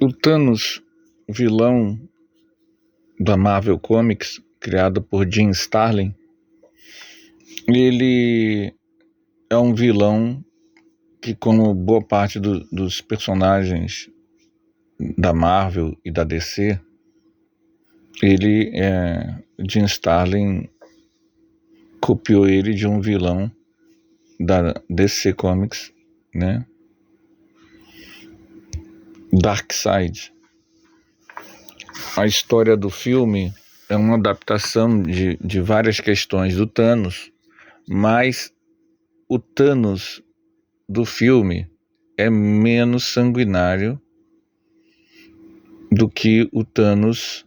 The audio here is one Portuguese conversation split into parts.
O Thanos, vilão da Marvel Comics, criado por Jim Starlin, ele é um vilão que, como boa parte dos personagens da Marvel e da DC, Jim Starlin copiou ele de um vilão da DC Comics, né? Darkseid. A história do filme é uma adaptação de várias questões do Thanos, mas o Thanos do filme é menos sanguinário do que o Thanos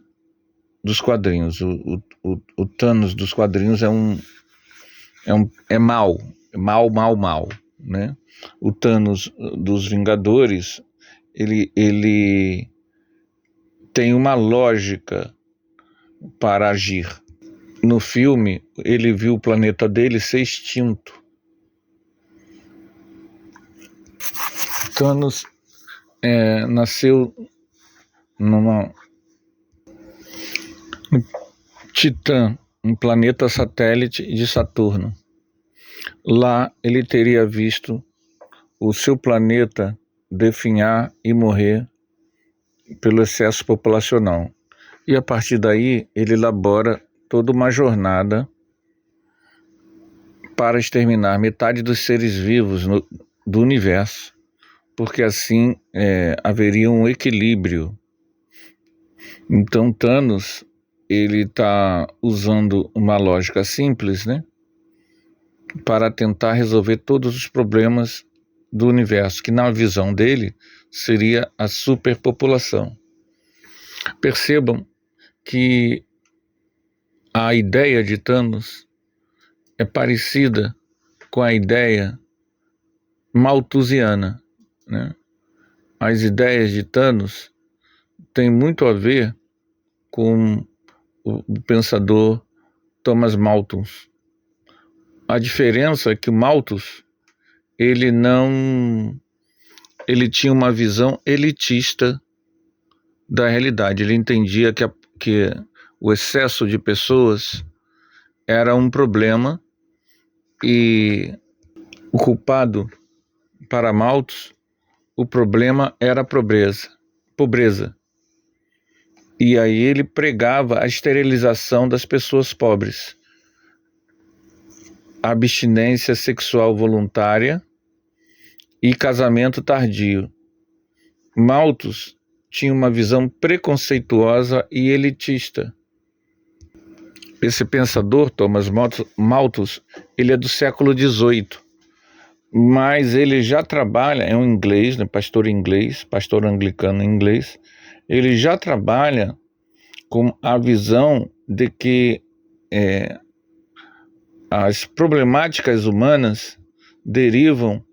dos quadrinhos. O Thanos dos quadrinhos é mau, né? O Thanos dos Vingadores, ele tem uma lógica para agir. No filme, ele viu o planeta dele ser extinto. Thanos nasceu no Titã, um planeta satélite de Saturno. Lá ele teria visto o seu planeta definhar e morrer pelo excesso populacional. E a partir daí ele elabora toda uma jornada para exterminar metade dos seres vivos do universo, porque assim haveria um equilíbrio. Então Thanos, ele está usando uma lógica simples, né, para tentar resolver todos os problemas do universo, que na visão dele seria a superpopulação. Percebam que a ideia de Thanos é parecida com a ideia malthusiana, né? As ideias de Thanos têm muito a ver com o pensador Thomas Malthus. A diferença é que o Malthus, ele tinha uma visão elitista da realidade. Ele entendia que o excesso de pessoas era um problema e o culpado para Malthus, o problema era a pobreza. E aí ele pregava a esterilização das pessoas pobres, a abstinência sexual voluntária e casamento tardio. Malthus tinha uma visão preconceituosa e elitista. Esse pensador, Thomas Malthus, ele é do século XVIII, mas ele já trabalha, é um inglês, né, pastor anglicano inglês, ele já trabalha com a visão de que as problemáticas humanas derivam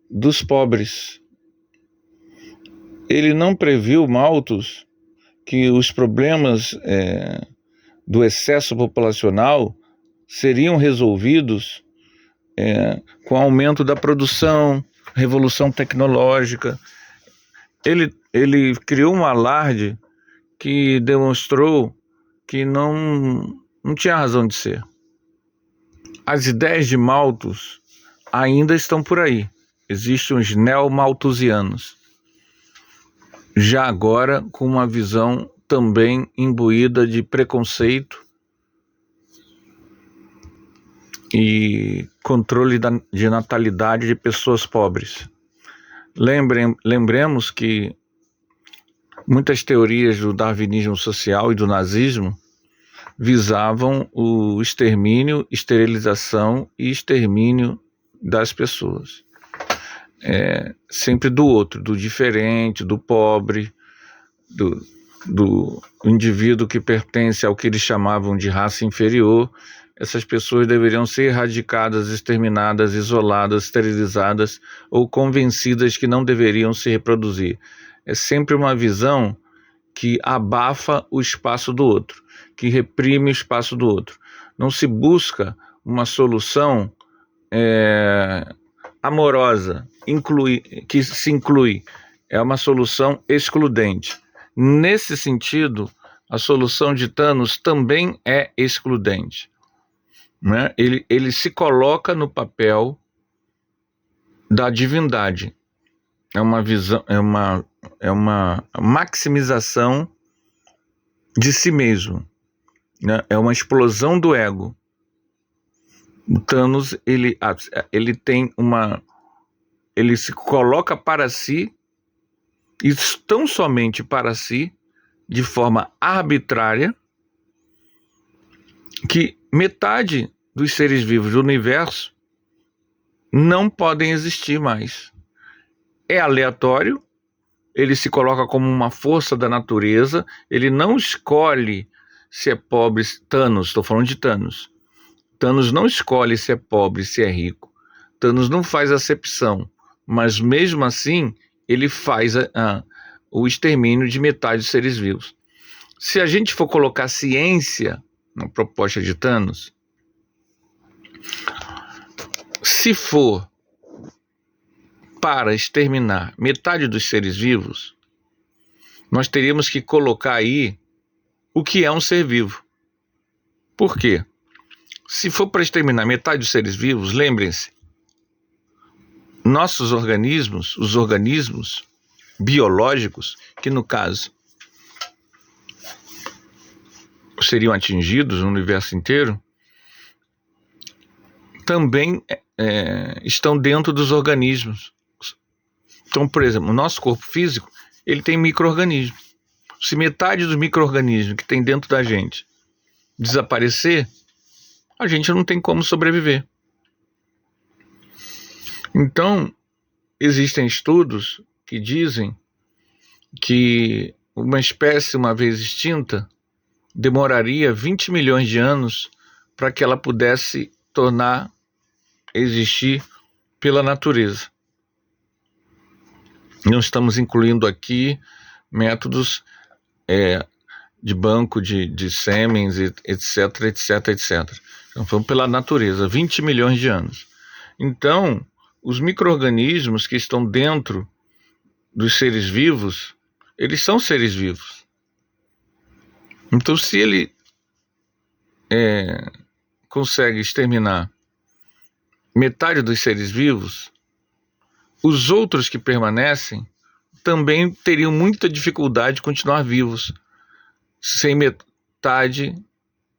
dos pobres. Ele não previu, Malthus, que os problemas do excesso populacional seriam resolvidos com o aumento da produção, revolução tecnológica. Ele criou um alarde que demonstrou que não tinha razão de ser. As ideias de Malthus ainda estão por aí. Existem os neo-malthusianos, já agora com uma visão também imbuída de preconceito e controle de natalidade de pessoas pobres. Lembremos que muitas teorias do darwinismo social e do nazismo visavam o extermínio, esterilização e extermínio das pessoas. Sempre do outro, do diferente, do pobre, do indivíduo que pertence ao que eles chamavam de raça inferior. Essas pessoas deveriam ser erradicadas, exterminadas, isoladas, esterilizadas ou convencidas que não deveriam se reproduzir. É sempre uma visão que abafa o espaço do outro, que reprime o espaço do outro. Não se busca uma solução amorosa, que se inclui é uma solução excludente. Nesse sentido, a solução de Thanos também é excludente, né? Ele se coloca no papel da divindade. É uma visão, é uma maximização de si mesmo, né? É uma explosão do ego. O Thanos, ele tem ele se coloca para si, e tão somente para si, de forma arbitrária, que metade dos seres vivos do universo não podem existir mais. É aleatório, ele se coloca como uma força da natureza, ele não escolhe se é pobre. Thanos, estou falando de Thanos. Thanos não escolhe se é pobre, se é rico. Thanos não faz acepção, mas mesmo assim ele faz o extermínio de metade dos seres vivos. Se a gente for colocar ciência na proposta de Thanos, se for para exterminar metade dos seres vivos, nós teríamos que colocar aí o que é um ser vivo. Por quê? Se for para exterminar metade dos seres vivos, lembrem-se, nossos organismos, os organismos biológicos, que no caso seriam atingidos no universo inteiro, também estão dentro dos organismos. Então, por exemplo, o nosso corpo físico, ele tem micro-organismos. Se metade dos micro-organismos que tem dentro da gente desaparecer, a gente não tem como sobreviver. Então, existem estudos que dizem que uma espécie, uma vez extinta, demoraria 20 milhões de anos para que ela pudesse existir pela natureza. Não estamos incluindo aqui métodos de banco de sêmens, etc, etc, etc. Então, foi pela natureza, 20 milhões de anos. Então, os micro-organismos que estão dentro dos seres vivos, eles são seres vivos. Então, se ele consegue exterminar metade dos seres vivos, os outros que permanecem também teriam muita dificuldade de continuar vivos, sem metade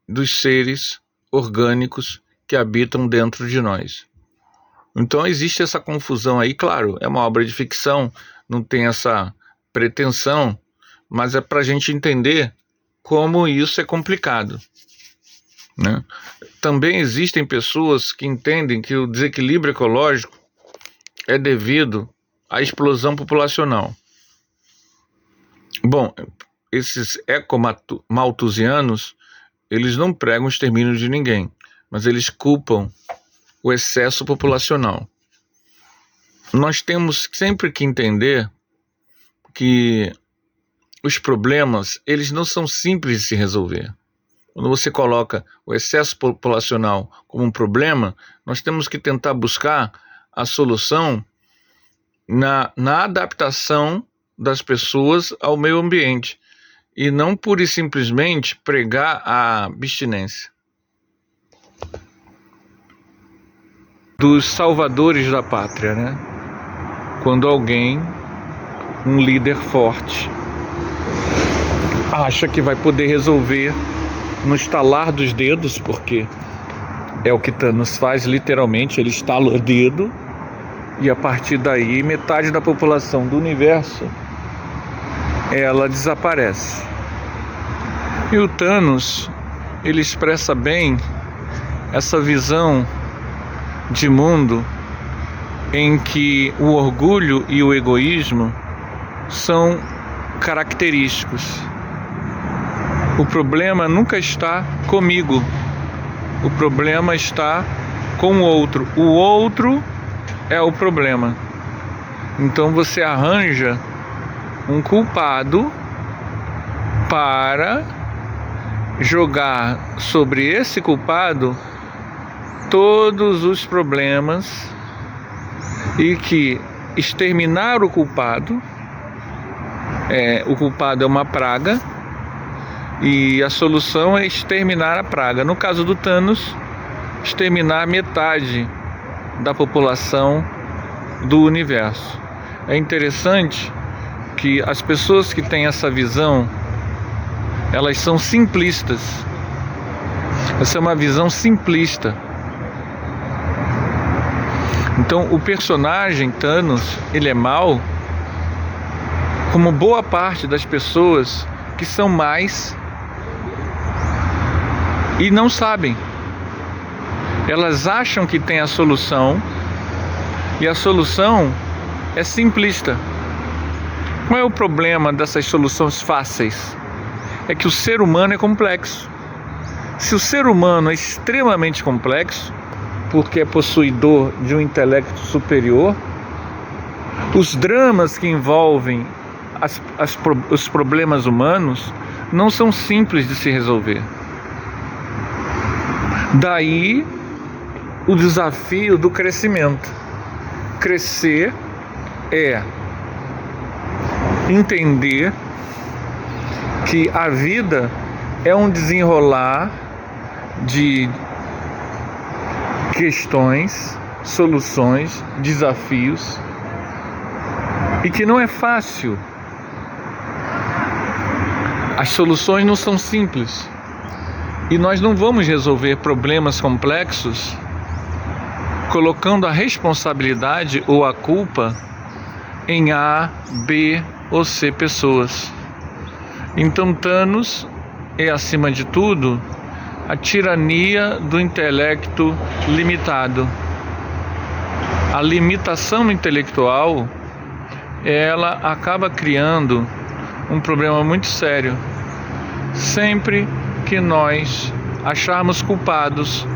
dos seres orgânicos que habitam dentro de nós. Então existe essa confusão aí, claro, é uma obra de ficção, não tem essa pretensão, mas é para a gente entender como isso é complicado, né? Também existem pessoas que entendem que o desequilíbrio ecológico é devido à explosão populacional. Bom, esses ecomalthusianos, eles não pregam o extermínio de ninguém, mas eles culpam o excesso populacional. Nós temos sempre que entender que os problemas, eles não são simples de se resolver. Quando você coloca o excesso populacional como um problema, nós temos que tentar buscar a solução na adaptação das pessoas ao meio ambiente e não pura e simplesmente pregar a abstinência. Dos salvadores da pátria, né? Quando alguém, um líder forte, acha que vai poder resolver no estalar dos dedos, porque é o que Thanos faz, literalmente, ele estala o dedo e a partir daí metade da população do universo ela desaparece. E o Thanos, ele expressa bem essa visão de mundo em que o orgulho e o egoísmo são característicos. O problema nunca está comigo, o problema está com o outro é o problema. Então você arranja um culpado para jogar sobre esse culpado todos os problemas e que exterminar o culpado O culpado é uma praga e a solução é exterminar a praga. No caso do Thanos, exterminar metade da população do universo. É interessante que as pessoas que têm essa visão, elas são simplistas. Essa é uma visão simplista. Então o personagem Thanos, ele é mau, como boa parte das pessoas que são más e não sabem. Elas acham que tem a solução e a solução é simplista. Qual é o problema dessas soluções fáceis? É que o ser humano é complexo. Se o ser humano é extremamente complexo, porque é possuidor de um intelecto superior, os dramas que envolvem os problemas humanos não são simples de se resolver. Daí o desafio do crescimento. Crescer é entender que a vida é um desenrolar de questões, soluções, desafios, e que não é fácil. As soluções não são simples. E nós não vamos resolver problemas complexos colocando a responsabilidade ou a culpa em A, B ou C pessoas. Então Thanos é, acima de tudo, a tirania do intelecto limitado. A limitação intelectual, ela acaba criando um problema muito sério. Sempre que nós acharmos culpados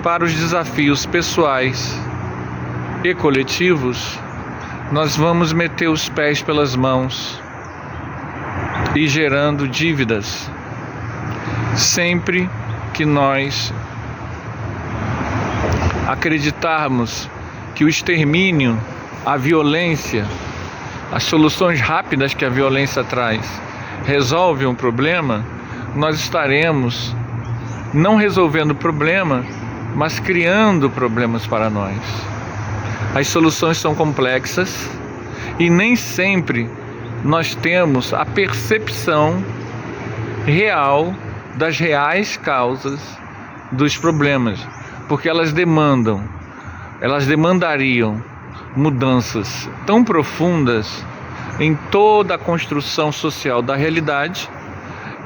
para os desafios pessoais e coletivos, nós vamos meter os pés pelas mãos e gerando dívidas. Sempre que nós acreditarmos que o extermínio, a violência, as soluções rápidas que a violência traz resolve um problema, nós estaremos não resolvendo o problema, mas criando problemas para nós. As soluções são complexas e nem sempre nós temos a percepção real das reais causas dos problemas, porque elas demandariam mudanças tão profundas em toda a construção social da realidade,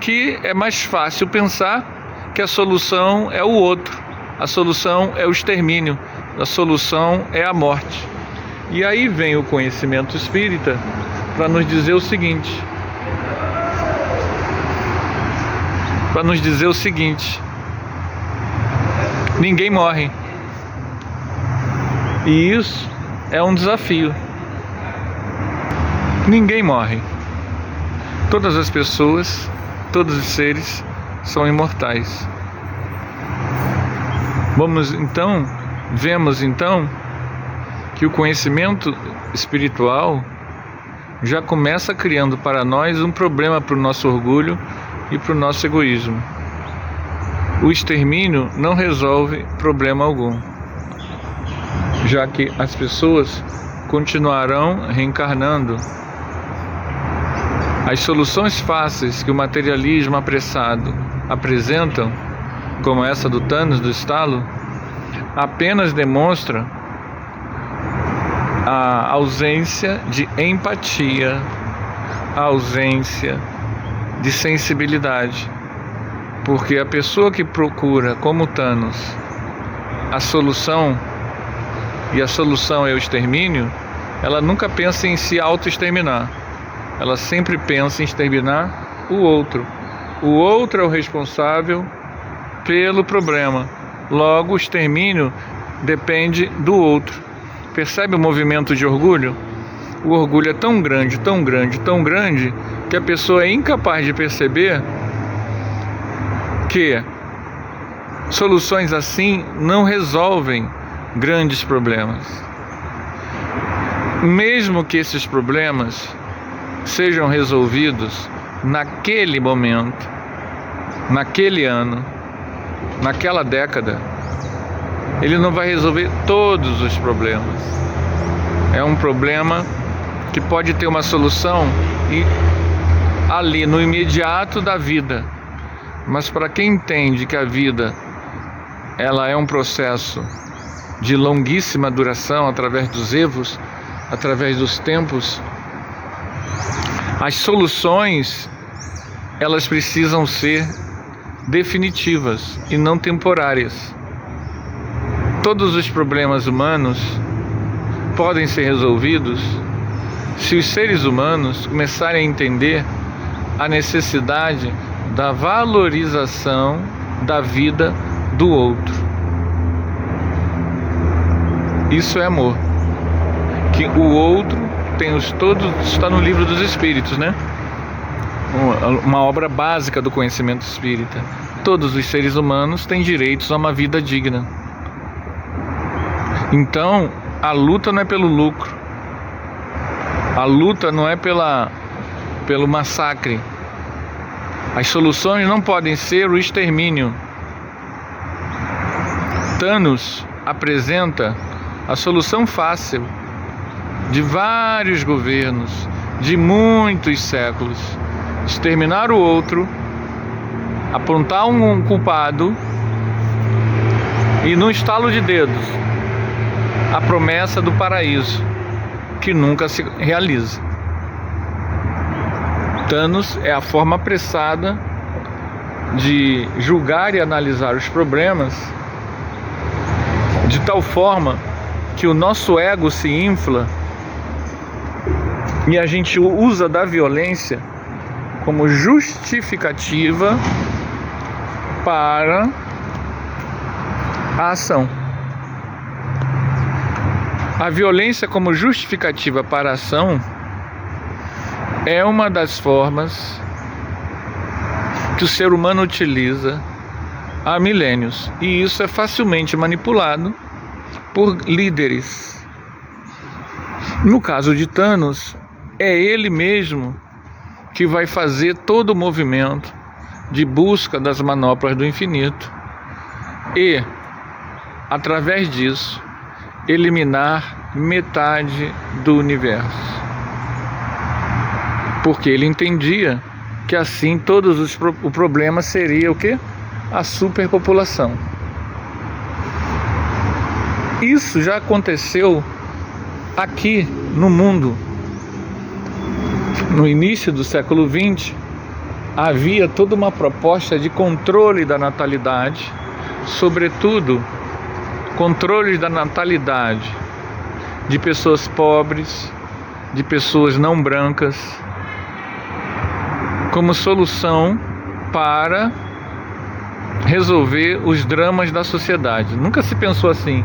que é mais fácil pensar que a solução é o outro, a solução é o extermínio, a solução é a morte. E aí vem o conhecimento espírita para nos dizer o seguinte, ninguém morre. E isso é um desafio. Ninguém morre. Todas as pessoas, todos os seres são imortais. Vemos então que o conhecimento espiritual já começa criando para nós um problema para o nosso orgulho e para o nosso egoísmo. O extermínio não resolve problema algum, já que as pessoas continuarão reencarnando. As soluções fáceis que o materialismo apressado apresentam, como essa do Thanos, do estalo, apenas demonstra a ausência de empatia, a ausência de sensibilidade, porque a pessoa que procura, como Thanos, a solução, e a solução é o extermínio, ela nunca pensa em se auto-exterminar, ela sempre pensa em exterminar o outro. O outro é o responsável pelo problema, logo o extermínio depende do outro. Percebe o movimento de orgulho? O orgulho é tão grande, tão grande, tão grande, que a pessoa é incapaz de perceber que soluções assim não resolvem grandes problemas. Mesmo que esses problemas sejam resolvidos naquele momento, naquele ano, naquela década, ele não vai resolver todos os problemas. É um problema que pode ter uma solução ali no imediato da vida, mas para quem entende que a vida ela é um processo de longuíssima duração, através dos evos, através dos tempos, as soluções elas precisam ser definitivas e não temporárias. Todos os problemas humanos podem ser resolvidos se os seres humanos começarem a entender a necessidade da valorização da vida do outro. Isso é amor. Que o outro tem está no Livro dos Espíritos, né? Uma obra básica do conhecimento espírita. Todos os seres humanos têm direitos a uma vida digna. Então, a luta não é pelo lucro. A luta não é pelo massacre. As soluções não podem ser o extermínio. Thanos apresenta a solução fácil de vários governos, de muitos séculos: exterminar o outro, apontar um culpado e, no estalo de dedos, a promessa do paraíso, que nunca se realiza. Thanos é a forma apressada de julgar e analisar os problemas, de tal forma que o nosso ego se infla e a gente usa da violência como justificativa para a ação. A violência como justificativa para a ação é uma das formas que o ser humano utiliza há milênios, e isso é facilmente manipulado por líderes. No caso de Thanos, é ele mesmo que vai fazer todo o movimento de busca das manoplas do infinito e, através disso, eliminar metade do universo. Porque ele entendia que assim o problema seria o quê? A superpopulação. Isso já aconteceu aqui no mundo. No início do século XX, havia toda uma proposta de controle da natalidade, sobretudo controle da natalidade de pessoas pobres, de pessoas não brancas, como solução para resolver os dramas da sociedade. Nunca se pensou assim,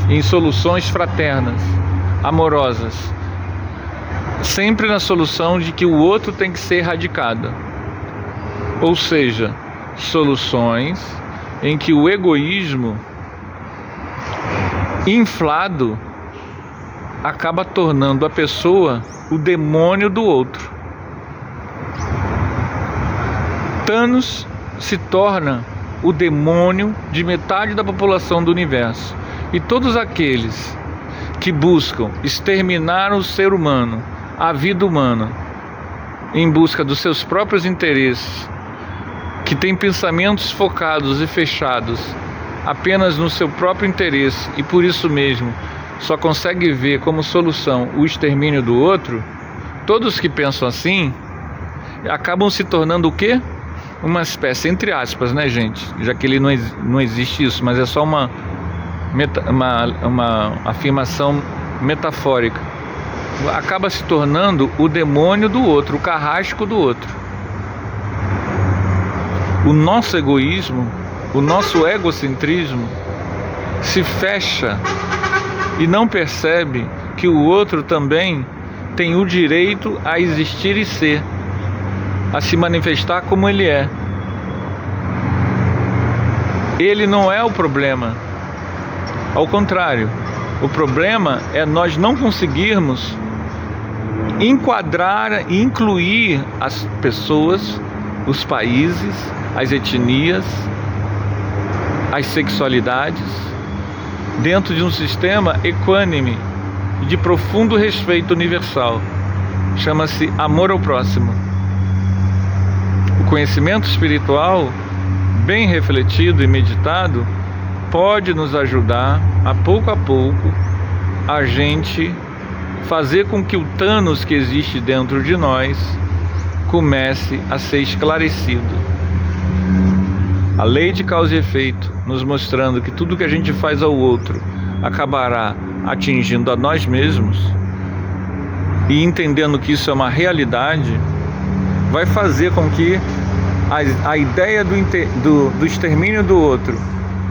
em soluções fraternas, amorosas. Sempre na solução de que o outro tem que ser erradicado. Ou seja, soluções em que o egoísmo inflado acaba tornando a pessoa o demônio do outro. Thanos se torna o demônio de metade da população do universo. E todos aqueles que buscam exterminar o ser humano, a vida humana, em busca dos seus próprios interesses, que têm pensamentos focados e fechados apenas no seu próprio interesse e por isso mesmo só consegue ver como solução o extermínio do outro, todos que pensam assim acabam se tornando o quê? Uma espécie, entre aspas, né, gente? Já que ele não existe isso, mas é só uma afirmação metafórica. Acaba se tornando o demônio do outro, o carrasco do outro. O nosso egoísmo, o nosso egocentrismo se fecha e não percebe que o outro também tem o direito a existir e ser, a se manifestar como ele é. Ele não é o problema. Ao contrário, o problema é nós não conseguirmos enquadrar e incluir as pessoas, os países, as etnias, as sexualidades dentro de um sistema equânime de profundo respeito universal. Chama-se amor ao próximo. O conhecimento espiritual, bem refletido e meditado, pode nos ajudar a pouco a gente fazer com que o Thanos que existe dentro de nós comece a ser esclarecido. A lei de causa e efeito, nos mostrando que tudo que a gente faz ao outro acabará atingindo a nós mesmos, e entendendo que isso é uma realidade, vai fazer com que a ideia do extermínio do outro,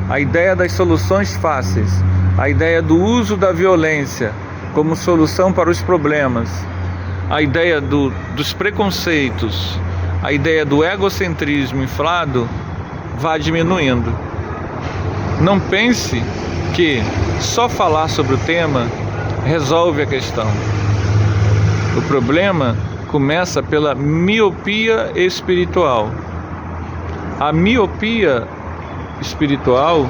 a ideia das soluções fáceis, a ideia do uso da violência como solução para os problemas, a ideia dos preconceitos, a ideia do egocentrismo inflado, vá diminuindo. Não pense que só falar sobre o tema resolve a questão. O problema começa pela miopia espiritual. A miopia espiritual,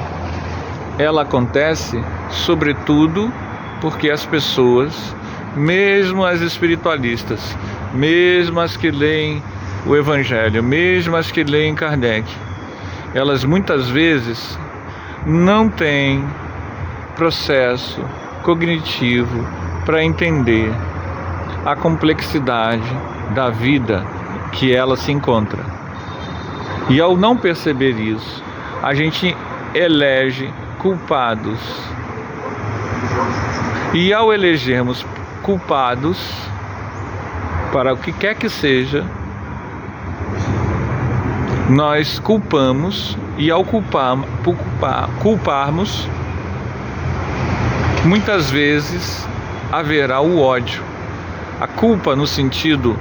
ela acontece sobretudo porque as pessoas, mesmo as espiritualistas, mesmo as que leem o Evangelho, mesmo as que leem Kardec, elas muitas vezes não têm processo cognitivo para entender a complexidade da vida que ela se encontra. E ao não perceber isso, a gente elege culpados. E ao elegermos culpados para o que quer que seja, nós culpamos, e ao culparmos, muitas vezes haverá o ódio. A culpa no sentido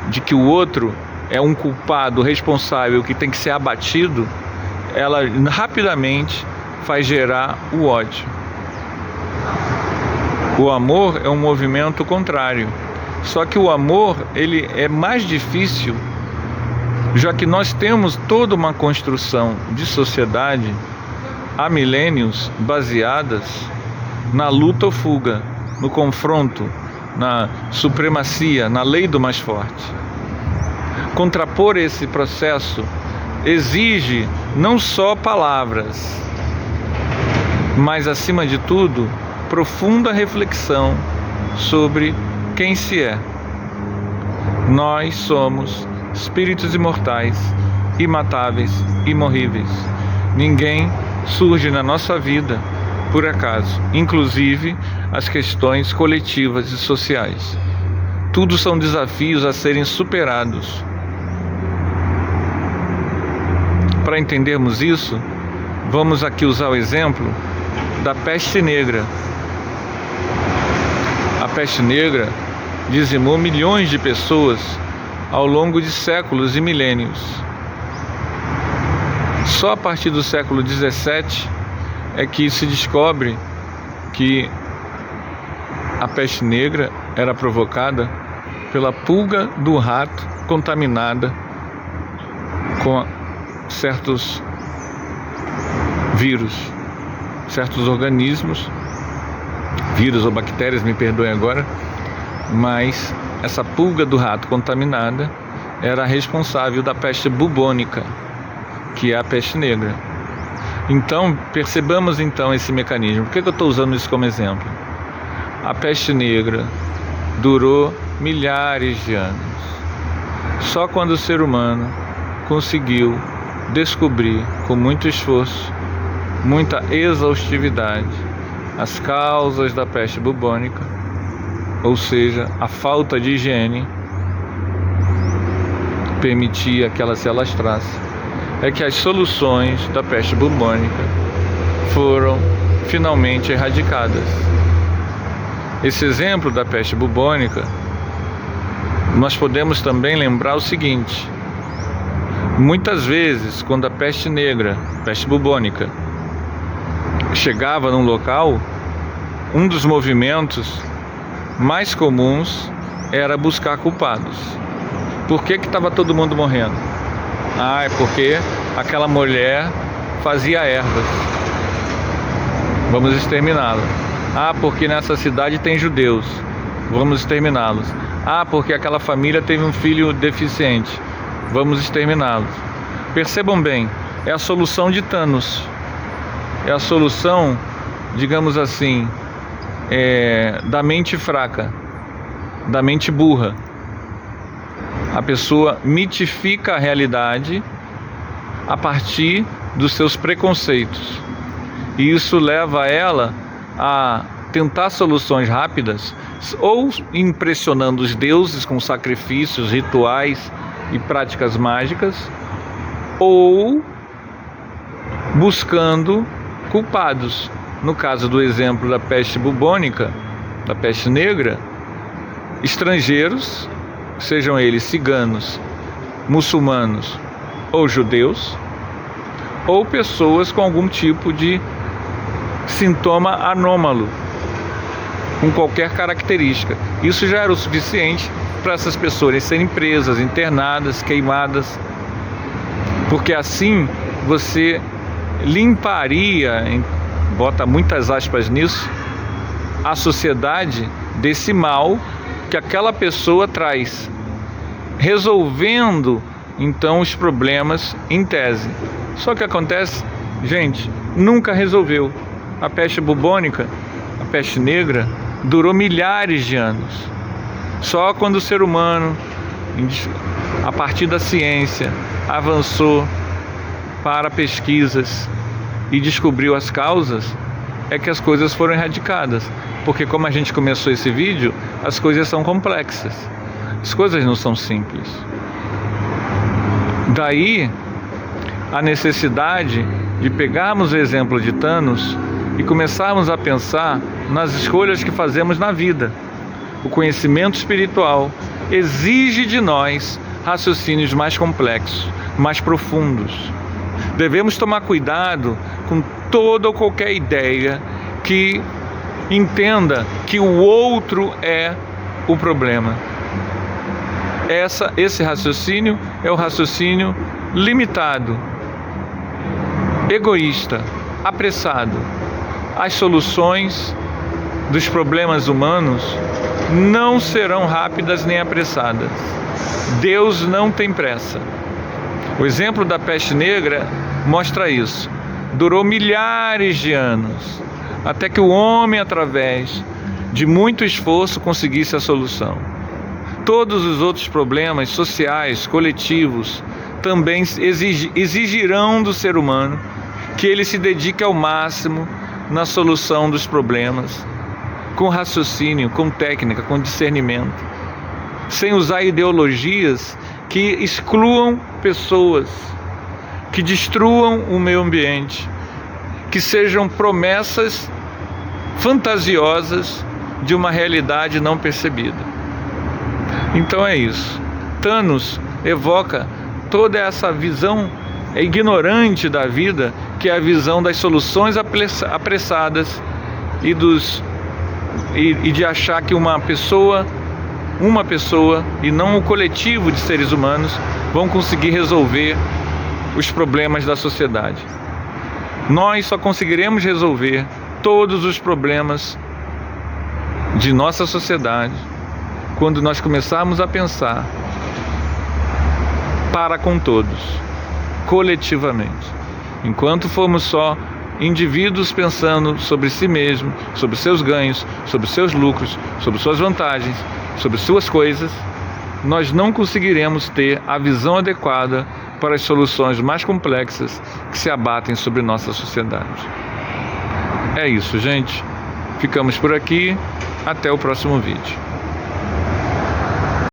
de que o outro é um culpado responsável que tem que ser abatido, ela rapidamente faz gerar o ódio. O amor é um movimento contrário. Só que o amor, ele é mais difícil, já que nós temos toda uma construção de sociedade há milênios baseadas na luta ou fuga, no confronto, na supremacia, na lei do mais forte. Contrapor esse processo exige não só palavras, mas, acima de tudo, profunda reflexão sobre quem se é. Nós somos espíritos imortais, imatáveis, imorríveis. Ninguém surge na nossa vida por acaso, inclusive as questões coletivas e sociais. Tudo são desafios a serem superados. Para entendermos isso, vamos aqui usar o exemplo da peste negra. A peste negra dizimou milhões de pessoas ao longo de séculos e milênios. Só a partir do século XVII é que se descobre que a peste negra era provocada pela pulga do rato contaminada com certos vírus, certos organismos, vírus ou bactérias, me perdoem agora, mas essa pulga do rato contaminada era responsável da peste bubônica, que é a peste negra. Então, percebamos então esse mecanismo. Por que eu estou usando isso como exemplo? A peste negra durou milhares de anos. Só quando o ser humano conseguiu descobrir, com muito esforço, muita exaustividade, as causas da peste bubônica, ou seja, a falta de higiene, permitia que ela se alastrasse, é que as soluções da peste bubônica foram finalmente erradicadas. Esse exemplo da peste bubônica, nós podemos também lembrar o seguinte: muitas vezes, quando a peste negra, peste bubônica, chegava num local, um dos movimentos mais comuns era buscar culpados. Por que estava todo mundo morrendo? É porque aquela mulher fazia ervas. Vamos exterminá-la. Porque nessa cidade tem judeus. Vamos exterminá-los. Porque aquela família teve um filho deficiente. Vamos exterminá-los. Percebam bem, é a solução de Thanos. É a solução, digamos assim, da mente fraca, da mente burra. A pessoa mitifica a realidade a partir dos seus preconceitos. E isso leva ela a tentar soluções rápidas, ou impressionando os deuses com sacrifícios, rituais e práticas mágicas, ou buscando culpados. No caso do exemplo da peste bubônica, da peste negra, estrangeiros, sejam eles ciganos, muçulmanos ou judeus, ou pessoas com algum tipo de sintoma anômalo, com qualquer característica. Isso já era o suficiente para essas pessoas serem presas, internadas, queimadas, porque assim você limparia, bota muitas aspas nisso, a sociedade desse mal que aquela pessoa traz, resolvendo então os problemas em tese. Só que acontece, gente, nunca resolveu. A peste bubônica, a peste negra, durou milhares de anos. Só quando o ser humano, a partir da ciência, avançou para pesquisas e descobriu as causas, é que as coisas foram erradicadas. Porque como a gente começou esse vídeo, as coisas são complexas. As coisas não são simples. Daí a necessidade de pegarmos o exemplo de Thanos e começarmos a pensar nas escolhas que fazemos na vida. O conhecimento espiritual exige de nós raciocínios mais complexos, mais profundos. Devemos tomar cuidado com toda ou qualquer ideia que entenda que o outro é o problema. Esse raciocínio é o raciocínio limitado, egoísta, apressado. As soluções dos problemas humanos não serão rápidas nem apressadas. Deus não tem pressa. O exemplo da peste negra mostra isso. Durou milhares de anos, até que o homem, através de muito esforço, conseguisse a solução. Todos os outros problemas sociais, coletivos, também exigirão do ser humano que ele se dedique ao máximo na solução dos problemas, com raciocínio, com técnica, com discernimento, sem usar ideologias que excluam pessoas, que destruam o meio ambiente, que sejam promessas fantasiosas de uma realidade não percebida. Então é isso. Thanos evoca toda essa visão ignorante da vida, que é a visão das soluções apressadas e de achar que uma pessoa e não o coletivo de seres humanos vão conseguir resolver os problemas da sociedade. Nós só conseguiremos resolver todos os problemas de nossa sociedade quando nós começarmos a pensar para com todos, coletivamente. Enquanto formos só indivíduos pensando sobre si mesmo, sobre seus ganhos, sobre seus lucros, sobre suas vantagens, sobre suas coisas, nós não conseguiremos ter a visão adequada para as soluções mais complexas que se abatem sobre nossa sociedade. É isso, gente. Ficamos por aqui. Até o próximo vídeo.